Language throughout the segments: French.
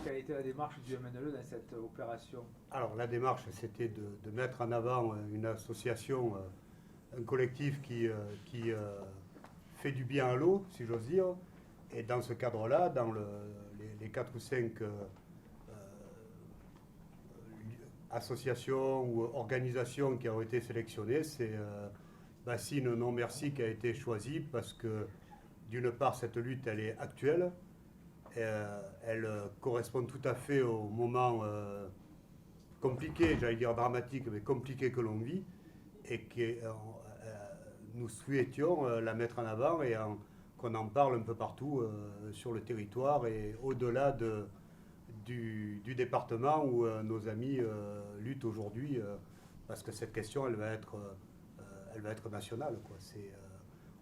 quelle a été la démarche du MNLE dans cette opération? Alors la démarche, c'était de mettre en avant une association, un collectif qui fait du bien à l'eau, si j'ose dire. Et dans ce cadre-là, dans les 4 ou 5 associations ou organisations qui ont été sélectionnées, c'est Bassines Non Merci qui a été choisi parce que d'une part, cette lutte, elle est actuelle. Elle correspond tout à fait au moment compliqué, j'allais dire dramatique, mais compliqué que l'on vit, et que nous souhaitions la mettre en avant et qu'on en parle un peu partout sur le territoire et au-delà du département où nos amis luttent aujourd'hui, parce que cette question, elle va être nationale, quoi.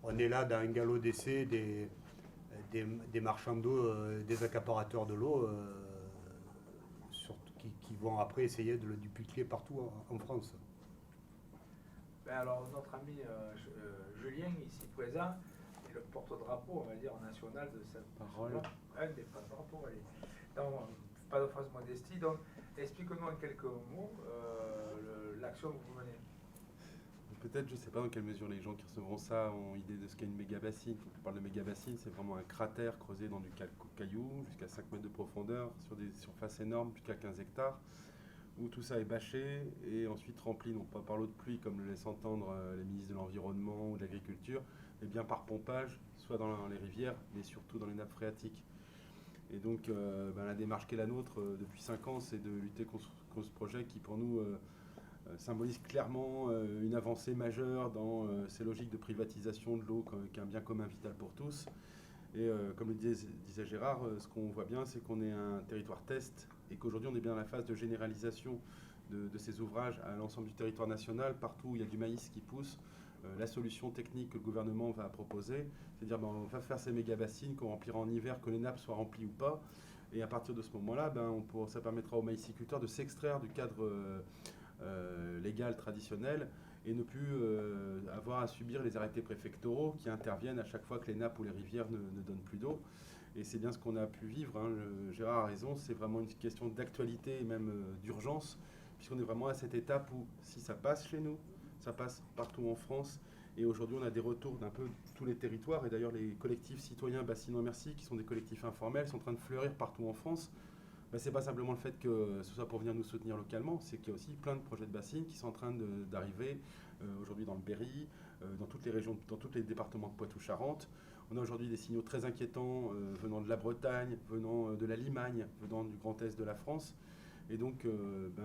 On est là dans un galop d'essai des marchands d'eau, des accaparateurs de l'eau, qui vont après essayer de le dupliquer partout en France. Ben alors, notre ami Julien, ici présent, est le porte-drapeau, on va dire, national de cette parole. Un des porte-drapeaux, allez. Donc, pas de fausse modestie. Donc, explique-nous en quelques mots l'action que vous menez. Peut-être, je ne sais pas dans quelle mesure les gens qui recevront ça ont idée de ce qu'est une méga-bassine. Quand on parle de méga-bassine, c'est vraiment un cratère creusé dans du caillou, jusqu'à 5 mètres de profondeur, sur des surfaces énormes, jusqu'à 15 hectares, où tout ça est bâché et ensuite rempli, non pas par l'eau de pluie, comme le laissent entendre les ministres de l'Environnement ou de l'Agriculture, mais bien par pompage, soit dans les rivières, mais surtout dans les nappes phréatiques. Et donc, la démarche qui est la nôtre depuis 5 ans, c'est de lutter contre ce projet qui, pour nous, symbolise clairement une avancée majeure dans ces logiques de privatisation de l'eau qu'un bien commun vital pour tous. Et comme le disait Gérard, ce qu'on voit bien, c'est qu'on est un territoire test et qu'aujourd'hui, on est bien dans la phase de généralisation de ces ouvrages à l'ensemble du territoire national, partout où il y a du maïs qui pousse. La solution technique que le gouvernement va proposer, c'est-à-dire on va faire ces méga-bassines qu'on remplira en hiver, que les nappes soient remplies ou pas. Et à partir de ce moment-là, ça permettra aux maïsiculteurs de s'extraire du cadre légal traditionnel et ne plus avoir à subir les arrêtés préfectoraux qui interviennent à chaque fois que les nappes ou les rivières ne donnent plus d'eau. Et c'est bien ce qu'on a pu vivre, hein. Gérard a raison, c'est vraiment une question d'actualité et même d'urgence, puisqu'on est vraiment à cette étape où si ça passe chez nous, ça passe partout en France. Et aujourd'hui, on a des retours d'un peu tous les territoires. Et d'ailleurs, les collectifs citoyens Bassines Non Merci, qui sont des collectifs informels, sont en train de fleurir partout en France. C'est pas simplement le fait que ce soit pour venir nous soutenir localement, c'est qu'il y a aussi plein de projets de bassines qui sont en train d'arriver aujourd'hui dans le Berry, dans toutes les régions, dans tous les départements de Poitou-Charentes. On a aujourd'hui des signaux très inquiétants venant de la Bretagne, venant de la Limagne, venant du Grand Est de la France. Et donc,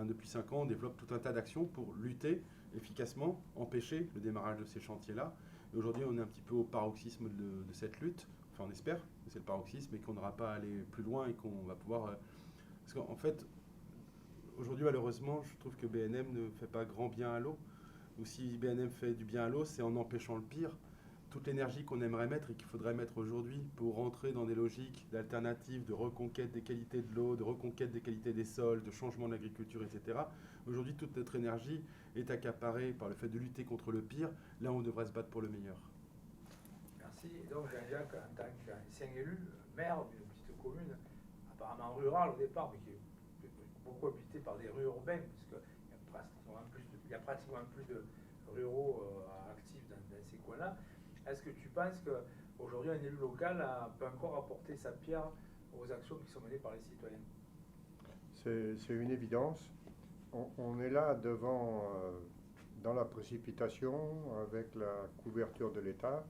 depuis 5 ans, on développe tout un tas d'actions pour lutter efficacement, empêcher le démarrage de ces chantiers-là. Et aujourd'hui, on est un petit peu au paroxysme de cette lutte. Enfin, on espère que c'est le paroxysme et qu'on n'aura pas à aller plus loin et qu'on va pouvoir... Parce qu'en fait, aujourd'hui, malheureusement, je trouve que BNM ne fait pas grand bien à l'eau. Ou si BNM fait du bien à l'eau, c'est en empêchant le pire. Toute l'énergie qu'on aimerait mettre et qu'il faudrait mettre aujourd'hui pour rentrer dans des logiques d'alternatives, de reconquête des qualités de l'eau, de reconquête des qualités des sols, de changement de l'agriculture, etc. Aujourd'hui, toute notre énergie est accaparée par le fait de lutter contre le pire, là où on devrait se battre pour le meilleur. Merci. Et donc, Jean-Jacques, en tant qu'ancien élu, maire d'une petite commune, apparemment rurale au départ, mais qui est beaucoup habitée par des rues urbains, puisqu'il y a pratiquement plus de ruraux actifs dans ces coins-là. Est-ce que tu penses qu'aujourd'hui, un élu local peut encore apporter sa pierre aux actions qui sont menées par les citoyens? C'est une évidence. On est là dans la précipitation, avec la couverture de l'État.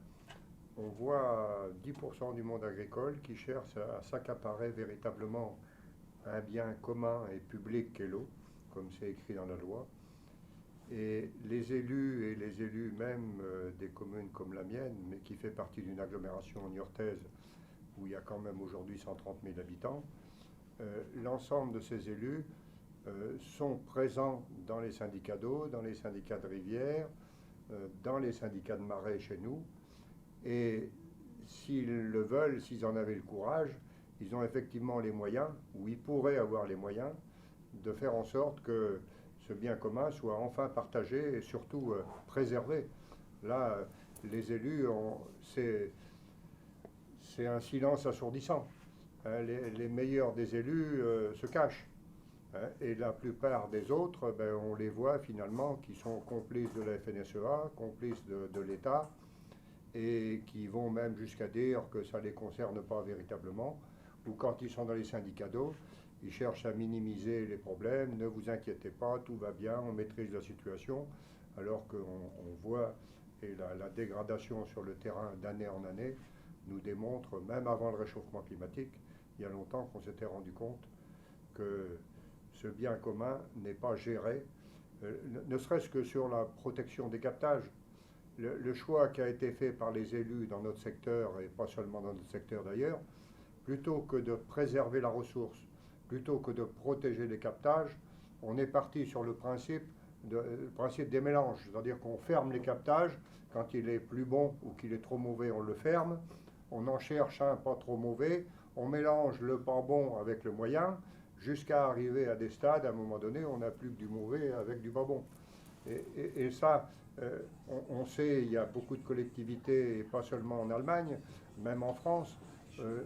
On voit 10% du monde agricole qui cherche à s'accaparer véritablement un bien commun et public qu'est l'eau, comme c'est écrit dans la loi. Et les élus même des communes comme la mienne, mais qui fait partie d'une agglomération niortaise où il y a quand même aujourd'hui 130 000 habitants, l'ensemble de ces élus sont présents dans les syndicats d'eau, dans les syndicats de rivière, dans les syndicats de marais chez nous. Et s'ils le veulent, s'ils en avaient le courage, ils ont effectivement les moyens, ou ils pourraient avoir les moyens, de faire en sorte que ce bien commun soit enfin partagé et surtout préservé. Là, les élus, c'est un silence assourdissant. les meilleurs des élus se cachent. Hein, et la plupart des autres, ben, on les voit finalement qui sont complices de la FNSEA, complices de l'État, et qui vont même jusqu'à dire que ça ne les concerne pas véritablement, ou quand ils sont dans les syndicats d'eau, ils cherchent à minimiser les problèmes, ne vous inquiétez pas, tout va bien, on maîtrise la situation, alors qu'on voit, et la dégradation sur le terrain d'année en année nous démontre, même avant le réchauffement climatique, il y a longtemps qu'on s'était rendu compte que ce bien commun n'est pas géré, ne serait-ce que sur la protection des captages. Le choix qui a été fait par les élus dans notre secteur, et pas seulement dans notre secteur d'ailleurs, plutôt que de préserver la ressource, plutôt que de protéger les captages, on est parti sur le principe des mélanges, c'est-à-dire qu'on ferme les captages, quand il est plus bon ou qu'il est trop mauvais, on le ferme, on en cherche un pas trop mauvais, on mélange le pas bon avec le moyen, jusqu'à arriver à des stades, à un moment donné, on n'a plus que du mauvais avec du pas bon. Et ça, on sait, il y a beaucoup de collectivités, et pas seulement en Allemagne, même en France.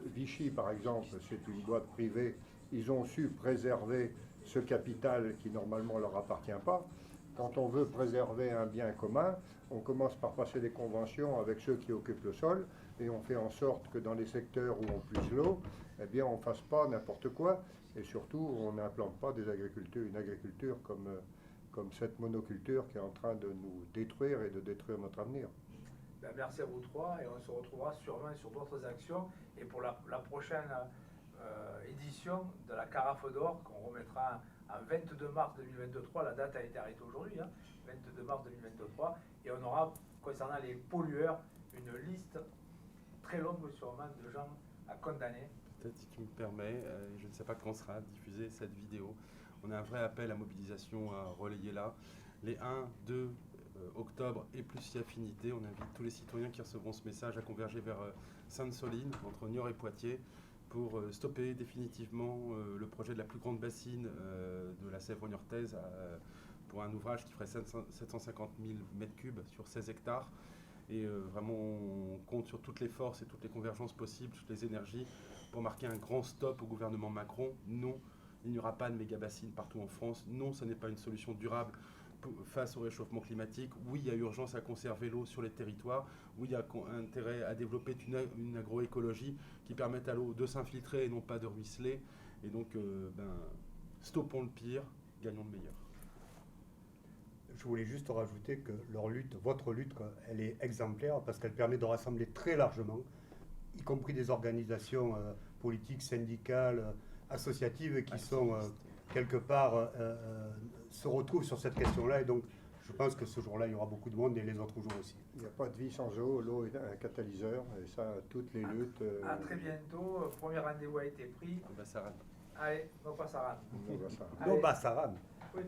Vichy, par exemple, c'est une boîte privée. Ils ont su préserver ce capital qui, normalement, ne leur appartient pas. Quand on veut préserver un bien commun, on commence par passer des conventions avec ceux qui occupent le sol, et on fait en sorte que dans les secteurs où on puise l'eau, eh bien, on ne fasse pas n'importe quoi, et surtout, on n'implante pas une agriculture comme cette monoculture qui est en train de nous détruire et de détruire notre avenir. Ben, merci à vous trois et on se retrouvera sûrement sur d'autres actions et pour la prochaine édition de la Carafe d'Or qu'on remettra en 22 mars 2023, la date a été arrêtée aujourd'hui, hein, 22 mars 2023, et on aura concernant les pollueurs une liste très longue sûrement de gens à condamner. Peut-être si tu me permets, je ne sais pas quand sera diffusée cette vidéo. On a un vrai appel à mobilisation à relayer là. Les 1, 2 octobre et plus si affinité, on invite tous les citoyens qui recevront ce message à converger vers Sainte-Soline, entre Niort et Poitiers, pour stopper définitivement le projet de la plus grande bassine de la Sèvre niortaise pour un ouvrage qui ferait 750 000 m3 sur 16 hectares. Et vraiment, on compte sur toutes les forces et toutes les convergences possibles, toutes les énergies, pour marquer un grand stop au gouvernement Macron. Non, il n'y aura pas de méga-bassines partout en France. Non, ce n'est pas une solution durable face au réchauffement climatique. Oui, il y a urgence à conserver l'eau sur les territoires. Oui, il y a intérêt à développer une agroécologie qui permette à l'eau de s'infiltrer et non pas de ruisseler. Et donc, stoppons le pire, gagnons le meilleur. Je voulais juste rajouter que leur lutte, votre lutte, elle est exemplaire parce qu'elle permet de rassembler très largement, y compris des organisations politiques, syndicales, associatives qui sont quelque part se retrouvent sur cette question-là. Et donc, je pense que ce jour-là, il y aura beaucoup de monde et les autres jours aussi. Il n'y a pas de vie sans eau. L'eau est un catalyseur et ça, toutes les luttes. À très bientôt. Premier rendez-vous a été pris. Bassaran. Allez, on passe à Rennes. Non, Bassaran. Oui.